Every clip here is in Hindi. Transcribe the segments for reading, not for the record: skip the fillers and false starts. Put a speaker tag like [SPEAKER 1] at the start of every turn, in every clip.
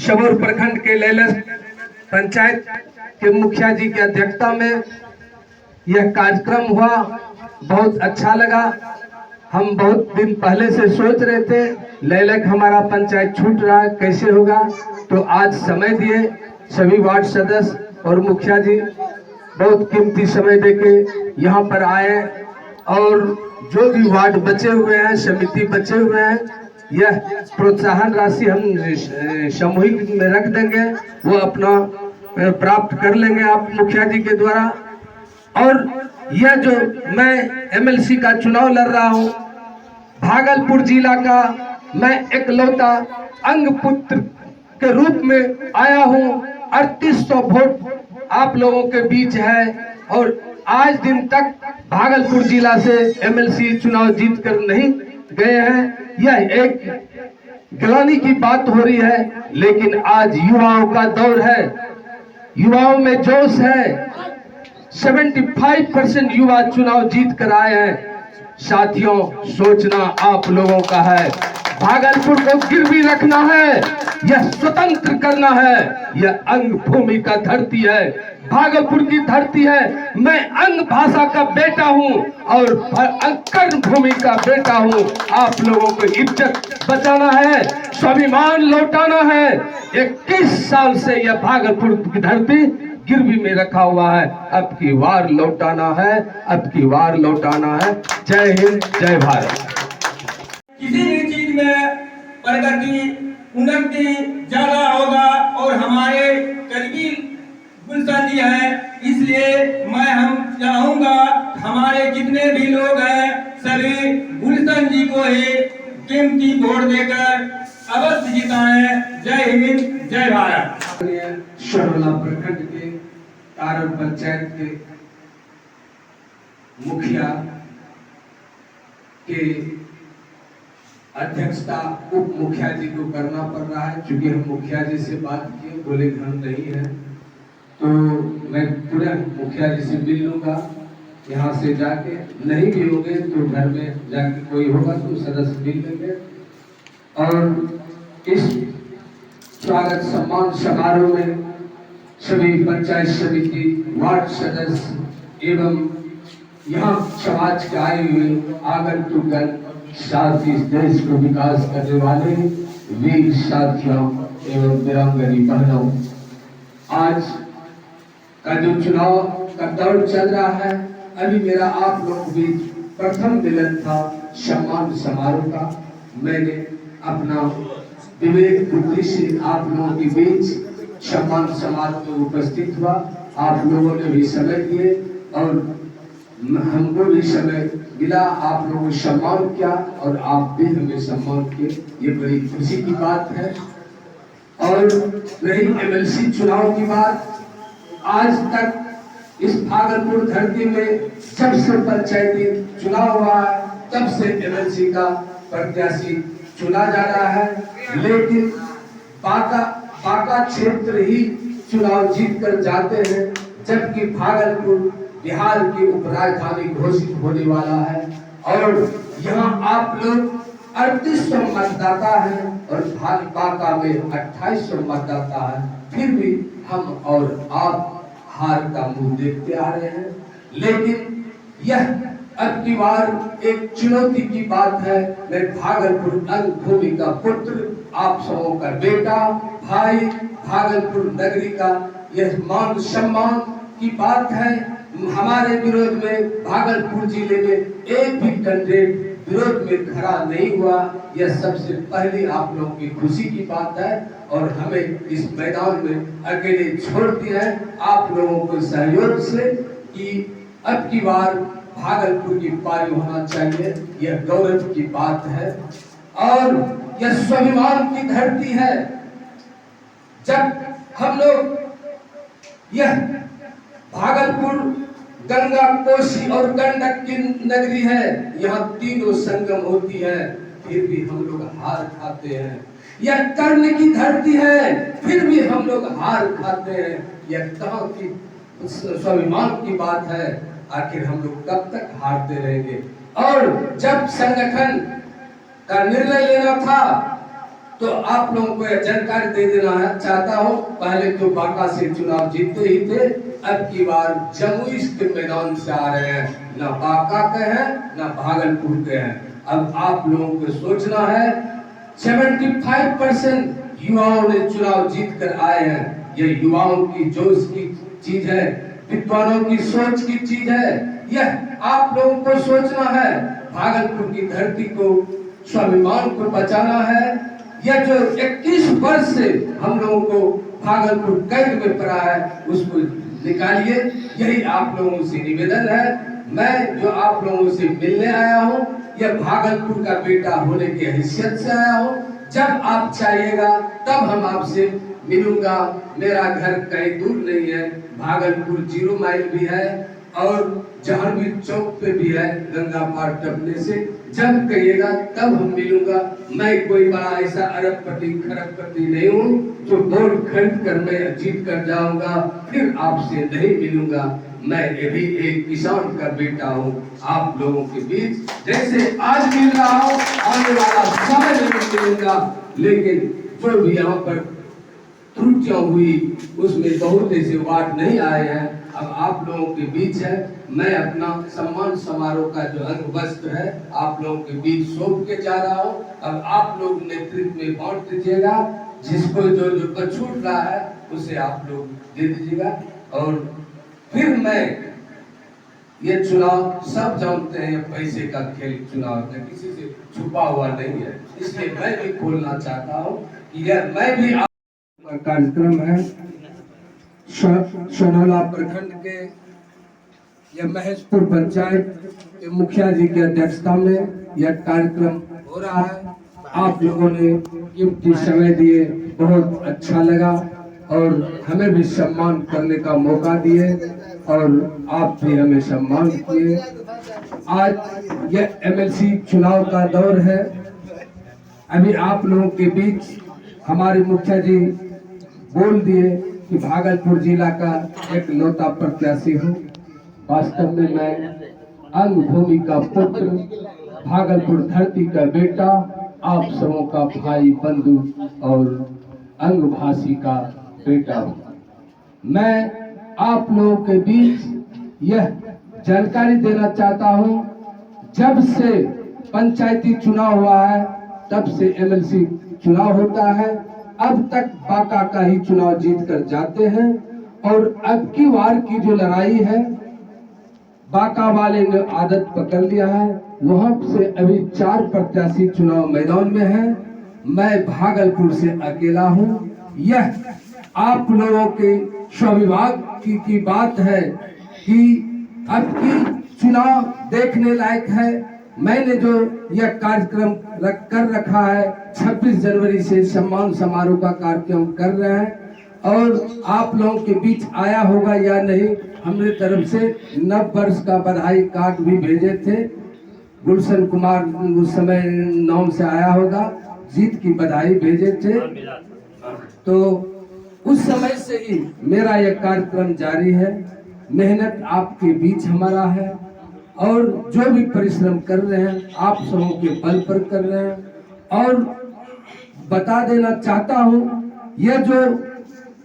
[SPEAKER 1] सबौर प्रखंड के लेलस पंचायत के मुखिया जी की अध्यक्षता में यह कार्यक्रम हुआ। बहुत अच्छा लगा। हम बहुत दिन पहले से सोच रहे थे लेलक हमारा पंचायत छूट रहा है, कैसे होगा। तो आज समय दिए सभी वार्ड सदस्य और मुखिया जी बहुत कीमती समय देके यहाँ पर आए और जो भी वार्ड बचे हुए हैं, समिति बचे हुए हैं, यह प्रोत्साहन राशि हम सामूहिक में रख देंगे, वो अपना प्राप्त कर लेंगे आप मुखिया जी के द्वारा। और यह जो मैं एमएलसी का चुनाव लड़ रहा हूँ, भागलपुर जिला का मैं एकलौता अंग पुत्र के रूप में आया हूँ। 3800 वोट आप लोगों के बीच है और आज दिन तक भागलपुर जिला से एमएलसी चुनाव जीत कर नहीं गए हैं। यह एक ग्लानि की बात हो रही है, लेकिन आज युवाओं का दौर है, युवाओं में जोश है। 75% युवा चुनाव जीत कर आए हैं। साथियों, सोचना आप लोगों का है। भागलपुर को गिरवी रखना है, यह स्वतंत्र करना है। यह अंग भूमि का धरती है, भागलपुर की धरती है। मैं अंग भाषा का बेटा हूं और कर्ण भूमि का बेटा हूं। आप लोगों को इज्जत बचाना है, स्वाभिमान लौटाना है। 21 साल से यह भागलपुर की धरती गिरवी में रखा हुआ है। अब की वार लौटाना है, अब की वार लौटाना है। जय हिंद, जय भारत।
[SPEAKER 2] किसी भी चीज में प्रगति उन्नति ज्यादा होगा और हमारे करीबी गुलशन जी है, इसलिए हम चाहूंगा हमारे जितने भी लोग हैं सभी गुलशन जी को ही कीमती वोट देकर अवश्य जिताएं। जय हिंद, जय भारत।
[SPEAKER 1] शर्ला प्रखंड के तारण पंचायत के मुखिया के अध्यक्षता उप मुखिया जी को करना पड़ रहा है। चूंकि हम मुखिया जी से बात किए, बोले घर नहीं है, तो मैं तुरंत मुखिया जी से मिल लूंगा। यहाँ से जाके नहीं भी होंगे तो घर में जाके कोई होगा तो सदस्य मिल लेंगे। और इस स्वागत सम्मान समारोह में सभी पंचायत समिति, वार्ड सदस्य एवं यहाँ समाज के आए हुए आगंतुक, साथ ही देश को विकास करने वाले वीर साथियों एवं वीरांगनी बहनों, आज का जो चुनाव का दौर चल रहा है, अभी मेरा आप लोगों के बीच प्रथम मिलन था सम्मान समारोह का। मैंने अपना विवेक बुद्धि से आप लोगों के बीच सम्मान समारोह में उपस्थित हुआ। आप लोगों ने भी समय दिए और हमको भी समय मिला, आप लोगों ने सम्मान किया और आप भी हमें सम्मान किए, ये बड़ी खुशी की बात है। और रही एमएलसी चुनाव की बात, आज तक इस भागलपुर धरती में जब से पंचायती चुनाव हुआ है तब से एमएलसी का प्रत्याशी चुना जा रहा है, लेकिन बाका क्षेत्र ही चुनाव जीत कर जाते हैं, जबकि भागलपुर बिहार की उपराजधानी घोषित होने वाला है। और यहाँ आप लोग 3800 मतदाता है और बाका में 2800 मतदाता है, फिर भी हम और आप हार का मुंह देखते आ रहे हैं। लेकिन यह अब की बार एक चुनौती की बात है। मैं भागलपुर अंग भूमि का पुत्र, आप सबों का बेटा, भाई, भागलपुर नगरी का यह मान सम्मान की बात है। हमारे विरोध में भागलपुर जिले में एक भी कैंडिडेट विरोध में खड़ा नहीं हुआ, यह सबसे पहले आप लोगों की खुशी की बात है। और हमें इस मैदान में अकेले छोड़ दिया है आप लोगों को सहयोग से कि अब की बार भागलपुर की पारी होना चाहिए, यह गौरव की बात है। और यह स्वाभिमान की धरती है। जब हम लोग यह भागलपुर गंगा, कोसी और गंडक की नगरी है, यहाँ तीनों संगम होती है, फिर भी हम लोग हार खाते हैं। यह कर्ण की धरती है, फिर भी हम लोग हार खाते हैं। यह कहाँ की स्वाभिमान की बात है। आखिर हम लोग कब तक हारते रहेंगे। और जब संगठन का निर्णय लेना था तो आप लोगों को यह जानकारी दे देना है चाहता हूँ, पहले तो बांका से चुनाव जीतते ही थे, अब की बार जमुई के मैदान से आ रहे हैं, ना बांका के हैं ना भागलपुर के हैं। अब आप लोगों को सोचना है, 75% युवाओं ने चुनाव जीत कर आए हैं। ये युवाओं की जोश की चीज है, विद्वानों की सोच की चीज है। यह आप लोगों को सोचना है, भागलपुर की धरती को, स्वाभिमान को बचाना है। यह जो 21 वर्ष से हम लोगों को भागलपुर कैद में पड़ा है, उसको निकालिए, यही आप लोगों से निवेदन है। मैं जो आप लोगों से मिलने आया हूँ, यह भागलपुर का बेटा होने की हैसियत से आया हूँ। जब आप चाहिएगा तब हम आपसे मिलूंगा। मेरा घर कहीं दूर नहीं है, भागलपुर 0 माइल भी है और जहांगीर चौक पे भी है, गंगा पार टपने से। जब कहिएगा तब हम मिलूंगा। मैं कोई बड़ा ऐसा अरबपति खरबपति नहीं हूँ जो वोट खरीद कर मैं जीत कर जाऊंगा फिर आपसे नहीं मिलूंगा। मैं ये भी एक किसान का बेटा हूँ, आप लोगों के बीच जैसे आज मिल रहा हूँ, आने वाला समय में मिलूंगा। लेकिन जो भी यहाँ पर त्रुटियां हुई उसमें बहुत ऐसे वार्ड नहीं आए हैं, अब आप लोगों के बीच है। मैं अपना सम्मान समारोह का जो अंग वस्त्र है आप लोगों के बीच सौंप के जा रहा हूँ। अब आप लोग नेतृत्व में बांट दीजिएगा, जिसको जो जो छूट रहा है उसे आप लोग दे दीजिएगा। और फिर मैं, ये चुनाव सब जानते हैं, पैसे का खेल चुनाव है, किसी से छुपा हुआ नहीं है। इसलिए मैं भी खोलना चाहता हूँ कि यह मैं भी कार्यक्रम है। सोनौला प्रखंड के यह महेशपुर पंचायत के मुखिया जी की अध्यक्षता में यह कार्यक्रम हो रहा है। आप लोगों ने कीमती समय दिए, बहुत अच्छा लगा और हमें भी सम्मान करने का मौका दिए और आप भी हमें सम्मान किए। आज यह एमएलसी चुनाव का दौर है। अभी आप लोगों के बीच हमारे मुखिया जी बोल दिए कि भागलपुर जिला का एक लौता प्रत्याशी हूँ। वास्तव में मैं अंग भूमि का पुत्र, भागलपुर धरती का बेटा, आप सबों का भाई बंधु और अंग भाषी का बेटा हूँ। मैं आप लोगों के बीच यह जानकारी देना चाहता हूँ, जब से पंचायती चुनाव हुआ है तब से एमएलसी चुनाव होता है, अब तक बांका का ही चुनाव जीत कर जाते हैं। और अब की बार की जो लड़ाई है, बांका वाले ने आदत पकड़ लिया है। वहां से अभी 4 प्रत्याशी चुनाव मैदान में हैं, मैं भागलपुर से अकेला हूं। यह आप लोगों के स्वविभाग की बात है कि अब की चुनाव देखने लायक है। मैंने जो यह कार्यक्रम कर रखा है, 26 जनवरी से सम्मान समारोह का कार्यक्रम कर रहे हैं और आप लोगों के बीच आया होगा या नहीं, हमने तरफ से नव वर्ष का बधाई कार्ड भी भेजे थे। गुलशन कुमार उस समय नाम से आया होगा, जीत की बधाई भेजे थे। तो उस समय से ही मेरा यह कार्यक्रम जारी है। मेहनत आपके बीच हमारा है और जो भी परिश्रम कर रहे हैं आप सबों के बल पर कर रहे हैं। और बता देना चाहता हूं, यह जो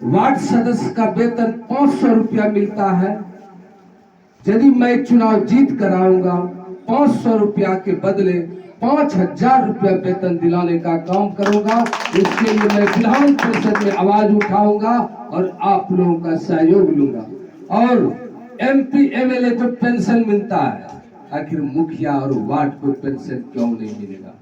[SPEAKER 1] वार्ड सदस्य का वेतन 500 रुपया मिलता है, यदि मैं चुनाव जीत कर आऊंगा 500 रुपया के बदले 5000 रुपया वेतन दिलाने का काम करूंगा। इसके लिए मैं विधान परिषद में आवाज उठाऊंगा और आप लोगों का सहयोग लूंगा। और एमपी एमएलए को पेंशन मिलता है, आखिर मुखिया और वार्ड को पेंशन क्यों नहीं मिलेगा?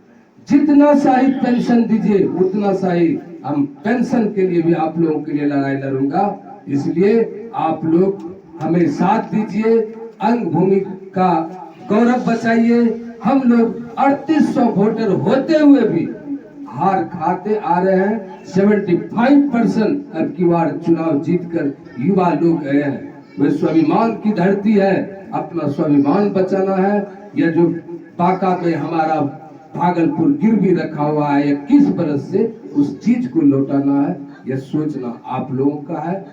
[SPEAKER 1] जितना सा ही पेंशन दीजिए उतना सा ही हम पेंशन के लिए भी आप लोगों के लिए लड़ाई लड़ूंगा। इसलिए आप लोग हमें साथ दीजिए, अंग भूमि का गौरव बचाइए। हम लोग 3800 वोटर होते हुए भी हार खाते आ रहे हैं। 75% अब की बार चुनाव जीतकर युवा लोग गए हैं। वे स्वाभिमान की धरती है, अपना स्वाभिमान बचाना है। यह जो बांका में हमारा भागलपुर गिरवी रखा हुआ है 21 बरस से, उस चीज को लौटाना है, यह सोचना आप लोगों का है।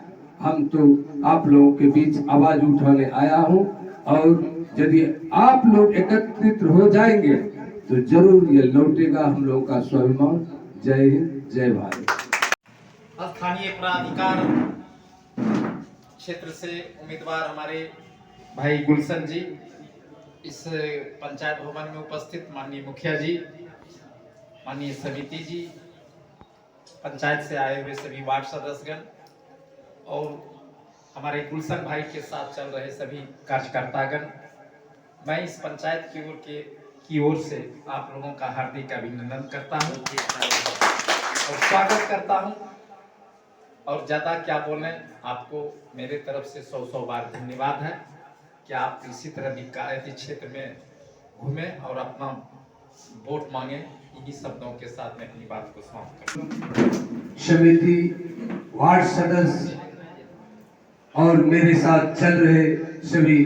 [SPEAKER 1] हम तो आप लोगों के बीच आवाज उठाने आया हूं और यदि आप लोग एकत्रित हो जाएंगे तो जरूर ये लौटेगा हम लोगों का स्वाभिमान। जय हिंद, जय भारत।
[SPEAKER 3] स्थानीय प्राधिकार क्षेत्र से उम्मीदवार हमारे भाई गुलशन जी, इस पंचायत भवन में उपस्थित माननीय मुखिया जी, माननीय समिति जी, पंचायत से आए हुए सभी वार्ड सदस्यगण और हमारे गुलशन भाई के साथ चल रहे सभी कार्यकर्तागण, मैं इस पंचायत की ओर से आप लोगों का हार्दिक अभिनंदन करता हूं और स्वागत करता हूं। और ज़्यादा क्या बोलें, आपको मेरे तरफ से 100 बार धन्यवाद है कि आप इसी तरह निकायती क्षेत्र में घूमें और अपना वोट मांगें। इन्हीं शब्दों के साथ मैं अपनी बात को समाप्त करूँ।
[SPEAKER 1] समिति, वार्ड सदस्य और मेरे साथ चल रहे सभी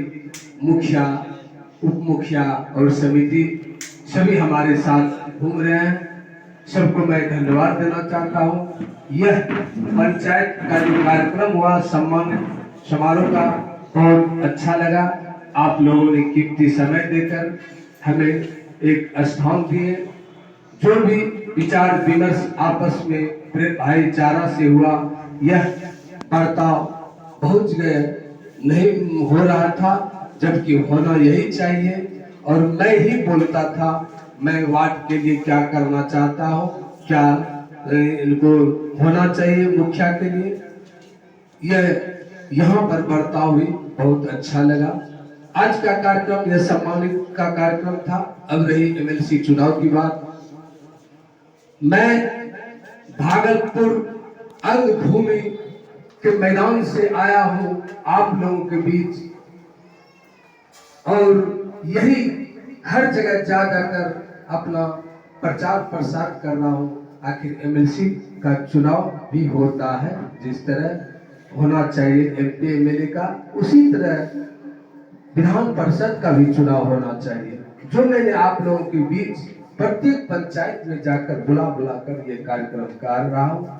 [SPEAKER 1] मुखिया, उप मुखिया और समिति सभी हमारे साथ घूम रहे हैं। सबको मैं धन्यवाद देना चाहता हूँ। यह पंचायत का जो कार्यक्रम हुआ सम्मान समारोह का, बहुत अच्छा लगा। आप लोगों ने कीमती समय देकर हमें एक स्थान दिए। जो भी विचार विमर्श आपस में भाईचारा से हुआ, यह बर्ताव बहुत जगह नहीं हो रहा था, जबकि होना यही चाहिए। और मैं ही बोलता था मैं वार्ड के लिए क्या करना चाहता हूँ, क्या इनको होना चाहिए मुखिया के लिए। यह यहाँ पर बर्ताव हुई, बहुत अच्छा लगा। आज का कार्यक्रम यह सम्मानित का कार्यक्रम था। अब रही एमएलसी चुनाव की बात। मैं भागलपुर अंग भूमि के मैदान से आया हूँ आप लोगों के बीच, और यही हर जगह जा जाकर अपना प्रचार प्रसार कर रहा हूँ। आखिर एमएलसी का चुनाव भी होता है, जिस तरह होना चाहिए एमपी एमएलए का, उसी तरह विधान परिषद का भी चुनाव होना चाहिए। जो मैंने आप लोगों के बीच प्रत्येक पंचायत में जाकर बुला कर ये कार्यक्रम कर रहा हूँ।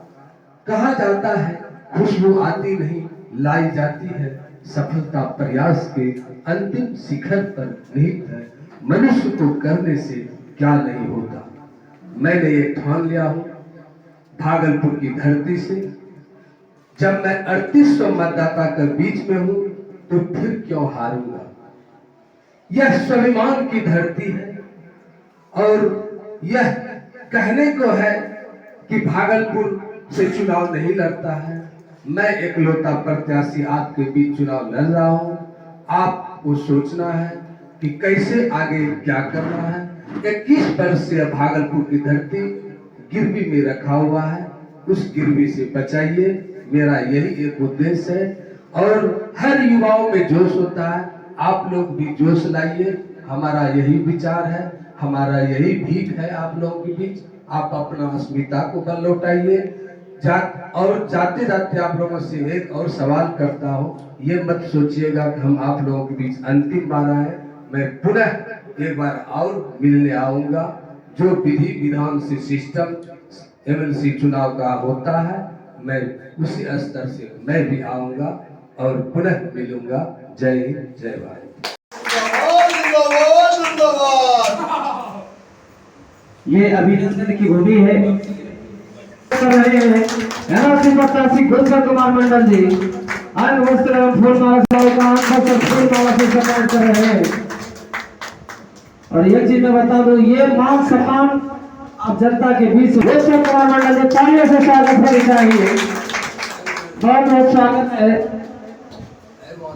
[SPEAKER 1] कहा जाता है खुशबू आती नहीं लाई जाती है, सफलता प्रयास के अंतिम शिखर पर निहित है, मनुष्य को करने से क्या नहीं होता। मैंने ये ठान लिया हूँ भागलपुर की धरती से। जब मैं 3800 मतदाता के बीच में हूँ तो फिर क्यों हारूंगा। यह स्वाभिमान की धरती है और यह कहने को है कि भागलपुर से चुनाव नहीं लड़ता है। मैं एकलौता प्रत्याशी आपके बीच चुनाव लड़ रहा हूँ। आपको सोचना है कि कैसे आगे क्या करना है। 21 वर्ष से भागलपुर की धरती गिरवी में रखा हुआ है, उस गिरवी से बचाइए, मेरा यही एक उद्देश्य है। और हर युवाओं में जोश होता है, आप लोग भी जोश लाइए, हमारा यही विचार है, हमारा यही भीख है आप लोगों के बीच। आप अपना अस्मिता को बल लौटाइए। और जाते जाते आप लोगों से एक और सवाल करता हूँ, ये मत सोचिएगा कि हम आप लोगों के बीच अंतिम बार आए। मैं पुनः एक बार और मिलने आऊंगा। जो विधि विधान से सिस्टम एमएलसी चुनाव का होता है, मैं उसी स्तर से मैं भी आऊंगा और पुनः मिलूंगा। जय हिंद, जय भारत।
[SPEAKER 4] ये अभिनंदन की भूमि है। कर रहे हैं प्रत्याशी गुलशन कुमार मंडल जी, अंग वस्त्र एवं फूलमाला से फूलमाला से सम्मान कर रहे हैं। और एक चीज मैं बता दूं, ये मान सम्मान आप जनता के बीच गुलशन कुमार मंडल जी तालियों से स्वागत करनी चाहिए। बहुत बहुत स्वागत है।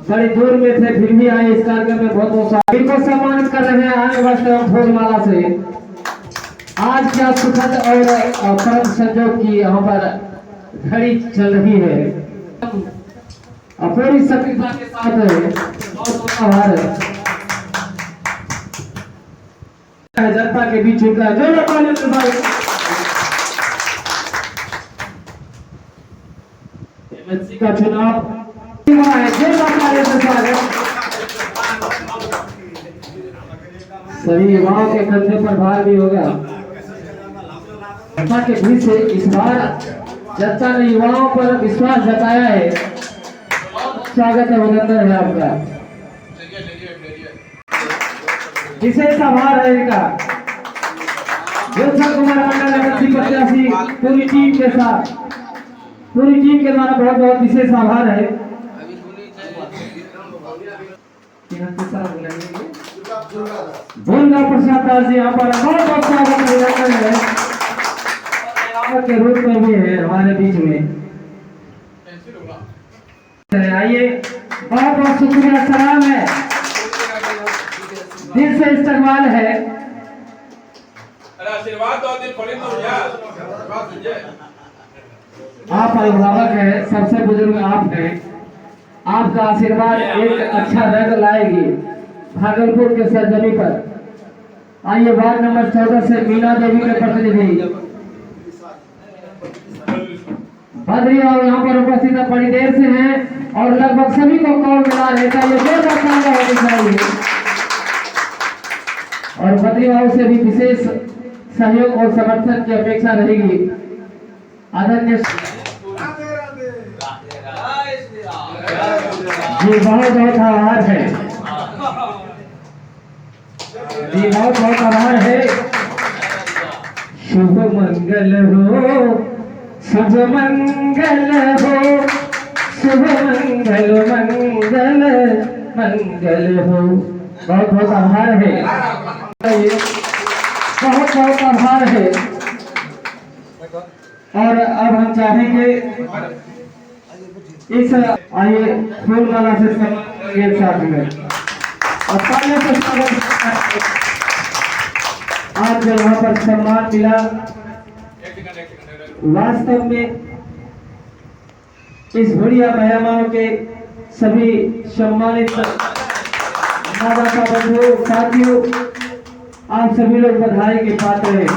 [SPEAKER 4] बड़ी दूर में थे फिर भी आए इस कार्यक्रम में, बहुत बहुत स्वागत। इनको सम्मानित कर रहे हैं अंग वस्त्र एवं फूलमाला से। आज क्या सुखद और परम संजोग की यहाँ पर घड़ी चल रही है, पूरी सक्रियता के साथ बहुत आभार है जनता के बीच उनका जो एमएलसी का चुनाव है। सभी युवाओं के कंधे पर भार भी होगा। जनता के बीच से इस बार जनता ने युवाओं पर विश्वास जताया है। स्वागत है, अभिनंदन है आपका। विशेष आभार है इनका। गुलशन कुमार मंडल एमएलसी प्रत्याशी पूरी टीम के साथ, पूरी टीम के द्वारा बहुत बहुत विशेष आभार है। दुर्गा प्रसाद दास जी यहाँ पर बहुत बहुत स्वागत अभिनंदन है के रूप में भी है हमारे बीच में। आइए, बहुत बहुत शुक्रिया, सलाम है, दिल से इस्तकबाल है।
[SPEAKER 2] आशीर्वाद दो, दिन पड़े तो यार
[SPEAKER 4] आप अभिभावक हैं, सबसे बुजुर्ग आप हैं, आपका आशीर्वाद एक अच्छा रंग लाएगी भागलपुर के सरजमी पर। आइए, वार्ड नंबर 14 से मीना देवी के प्रतिनिधि बद्री और यहाँ पर उपस्थित बड़ी देर से हैं और लगभग सभी को कॉल मिला रहता है, ये जोरदार तालियां होनी चाहिए। और बद्री बाबू से भी विशेष सहयोग और समर्थन की अपेक्षा रहेगी। आदरणीय जी बहुत बहुत आभार है जी, बहुत बहुत आभार है। शुभ मंगल हो, शुभ मंगल हो, शुभ मंगल मंगल मंगल हो। बहुत बहुत आभार है, बहुत बहुत आभार है। और अब हम चाहेंगे इस आइए फूल माला से एक साथ में और तालियों से स्वागत। आज जो वहाँ पर सम्मान मिला, वास्तव में इस भुड़िया महिलाओं के सभी सम्मानित माता बंधु साथियों, आप सभी लोग बधाई के पात्र हैं।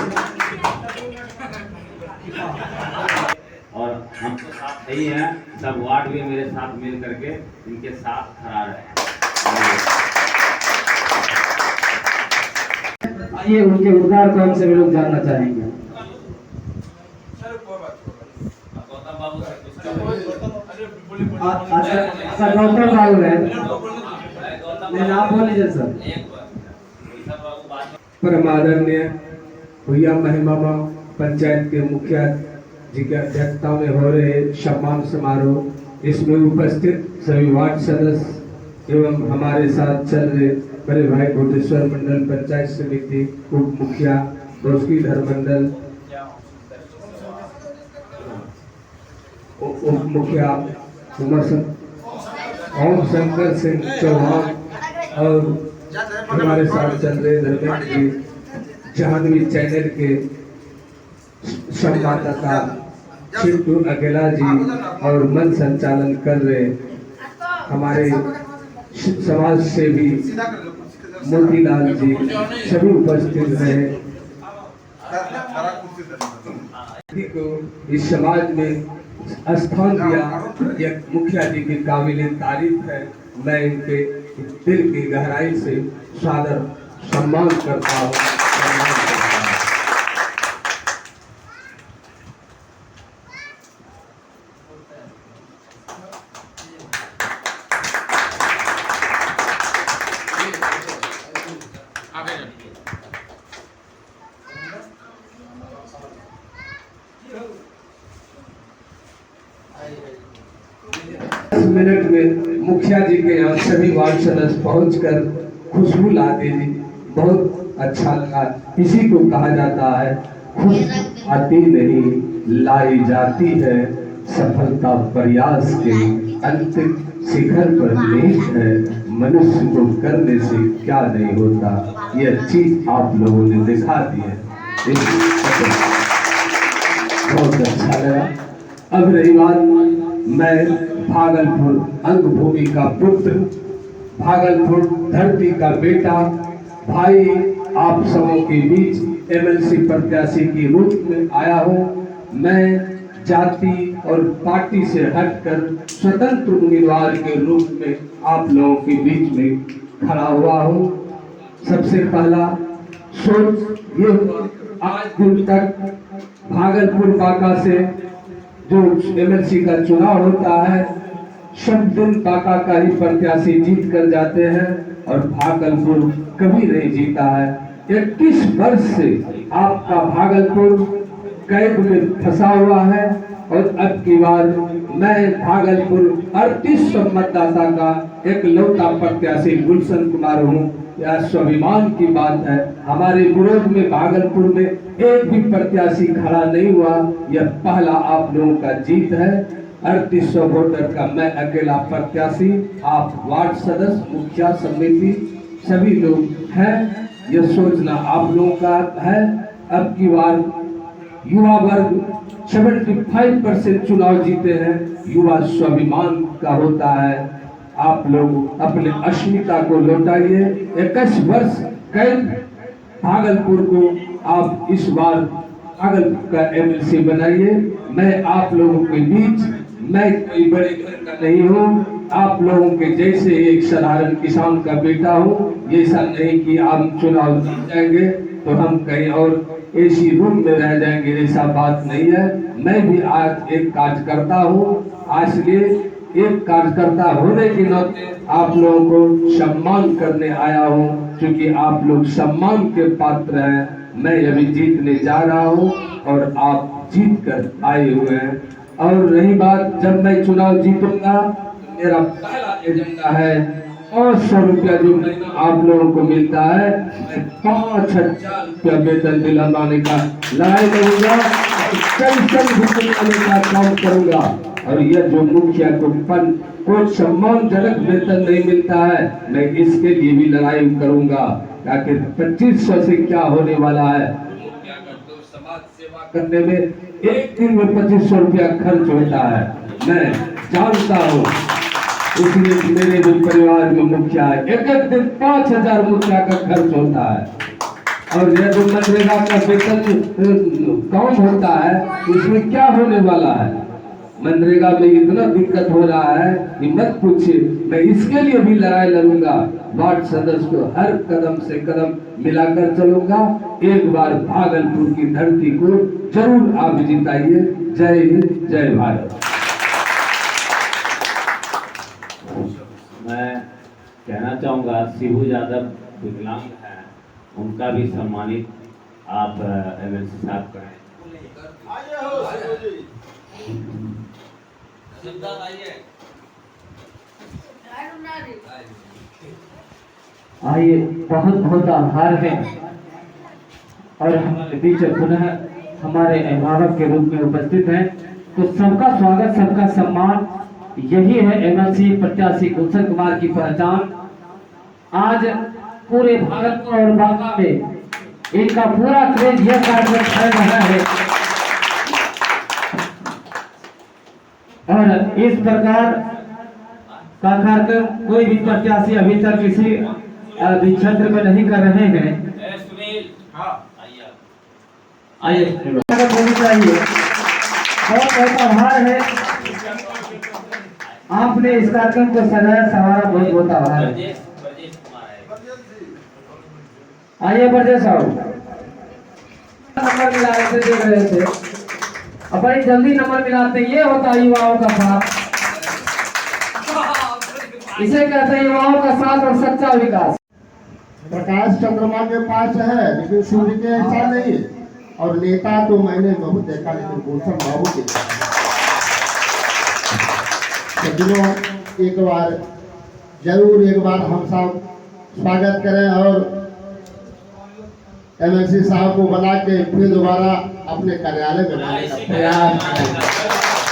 [SPEAKER 5] और हम तो साथ ही हैं, सब वार्ड भी मेरे साथ मिल करके इनके साथ खड़ा रहे।
[SPEAKER 4] आइए, उनके उद्गार को हम सभी लोग जानना चाहेंगे। अच्छा, गौतम बाबू है, आप बोलिए सर।
[SPEAKER 1] परम आदरणीय भैया महिमा पंचायत के मुखिया जी की अध्यक्षता में हो रहे सम्मान समारोह, इसमें उपस्थित सभी वार्ड सदस्य एवं हमारे साथ चल रहे बड़े भाई कोटेश्वर मंडल पंचायत समिति उप मुखिया रोशकीधर मंडल, उप मुखिया ओम शंकर सिंह चौहान और हमारे साथ चल रहे धर्मेंद्र जी, जाह्नवी चैनल के संवाददाता चिंटू अकेला जी और मन संचालन कर रहे हमारे समाज सेवी मोतीलाल जी, सभी उपस्थित रहे। को इस समाज में स्थान दिया, यह मुखिया जी की काबिल तारीफ है। मैं इनके दिल की गहराई से सादर सम्मान करता हूँ। मिनट में मुखिया जी के यहाँ सभी वार्ड सदस्य पहुंचकर खुशबू ला दीजिए, बहुत अच्छा लगा। इसी को कहा जाता है खुश आती नहीं लाई जाती है, सफलता प्रयास के अंतिम शिखर पर निहित है, मनुष्य को करने से क्या नहीं होता, यह चीज आप लोगों ने दिखा दी है, बहुत अच्छा लगा। अब रही बात, मैं भागलपुर अंग भूमि का पुत्र, भागलपुर धरती का बेटा, भाई आप सबों के बीच एमएलसी प्रत्याशी के रूप में आया हूँ। मैं जाति और पार्टी से हटकर स्वतंत्र उम्मीदवार के रूप में आप लोगों के बीच में खड़ा हुआ हूँ। सबसे पहला सोच ये, आज दिन तक भागलपुर बांका से जो एमएलसी का चुनाव होता है, सब दिन बांका का ही प्रत्याशी जीत कर जाते हैं और भागलपुर कभी नहीं जीता है। 21 वर्ष से आपका भागलपुर कैद में फंसा हुआ है और अब की बार मैं भागलपुर 3800 मतदाता का एक लौता प्रत्याशी गुलशन कुमार हूँ। यह स्वाभिमान की बात है। हमारे विरोध में भागलपुर में एक भी प्रत्याशी खड़ा नहीं हुआ। यह पहला आप लोगों का जीत है। 3800 वोटर का मैं अकेला प्रत्याशी, आप वार्ड सदस्य, मुखिया समिति सभी लोग हैं। यह सोचना आप लोगों का है। अब की बार युवा वर्ग 75% चुनाव जीते हैं। युवा स्वाभिमान का होता है। आप लोग अपने अस्मिता को लौटाइए। 21 वर्ष कैद भागलपुर को आप इस बार भागलपुर का एमएलसी बनाइए। मैं आप लोगों के बीच, मैं कोई बड़े घर का नहीं हूँ। आप लोगों के जैसे एक साधारण किसान का बेटा हूँ। ऐसा नहीं कि आप चुनाव जीत जाएंगे तो हम कहीं और एसी रूम में रह जाएंगे, ऐसा बात नहीं है। मैं भी आज एक कार्यकर्ता हूँ। आज लिए एक कार्यकर्ता होने के नाते आप लोगों को सम्मान करने आया हूँ, क्योंकि आप लोग सम्मान के पात्र हैं। मैं अभी जीतने जा रहा हूँ और आप जीत कर आए हुए हैं। और रही बात, जब मैं चुनाव जीतूंगा मेरा पहला एजेंडा है 500 रुपया जो महीना आप लोगों को मिलता है, मैं 5000 रुपया वेतन दिलाने का लड़ाई करूंगा और कई का काम करूंगा। और यह जो मुखिया को सम्मानजनक वेतन नहीं मिलता है, मैं इसके लिए भी लड़ाई करूंगा। आखिर 2500 से क्या होने वाला है? मुखिया का तो समाज सेवा करने में एक दिन में 2500 रुपया खर्च होता है, मैं जानता हूँ। इसलिए मेरे जो परिवार में मुखिया है, एक दिन 5000 मुखिया का खर्च होता है। और यह जो मनरेगा का वेतन काम होता है, उसमें क्या होने वाला है? मनरेगा में इतना दिक्कत हो रहा है कि मत पूछिए। मैं इसके लिए भी लड़ाई लड़ूंगा। वार्ड सदस्य को हर कदम से कदम मिलाकर चलूंगा। एक बार भागलपुर की धरती को जरूर आप जिताइए। जय हिंद, जय भारत।
[SPEAKER 5] मैं कहना चाहूँगा शिबू यादव विकलांग हैं, उनका भी सम्मानित आप एमएलसी साहब करें।
[SPEAKER 4] आइए, बहुत बहुत आभार है। और हमारे बीच पुनः हमारे अभिभावक के रूप में उपस्थित हैं। तो सबका स्वागत, सबका सम्मान, यही है एमएलसी प्रत्याशी गुलशन कुमार की पहचान। आज पूरे भागलपुर और बांका में इनका पूरा क्रेज यह कार्यक्रम फैल रहा है। और इस प्रकार का कार्यक्रम कोई भी प्रत्याशी अभी तक किसी भी क्षेत्र में नहीं कर रहे हैं। आइए, होनी चाहिए। बहुत बहुत आभार है, आपने इस कार्यक्रम को सजाया सवारा, बहुत बहुत आभार है। आइए ब्रजेश साहब, नंबर मिलाते दे रहे थे, अब बड़ी जल्दी नंबर मिलाते। ये होता है युवाओं का साथ, इसे कहते हैं युवाओं का साथ और सच्चा विकास।
[SPEAKER 6] प्रकाश चंद्रमा के पास है, लेकिन सूर्य के ऐसा नहीं है। और नेता तो मैंने बहुत देखा, लेकिन गुलशन बाबू के सज्जनों, एक बार जरूर एक बार हम सब स्वागत करें और एमएलसी साहब को बना के फिर दोबारा अपने कार्यालय में लाने का प्रयास करें।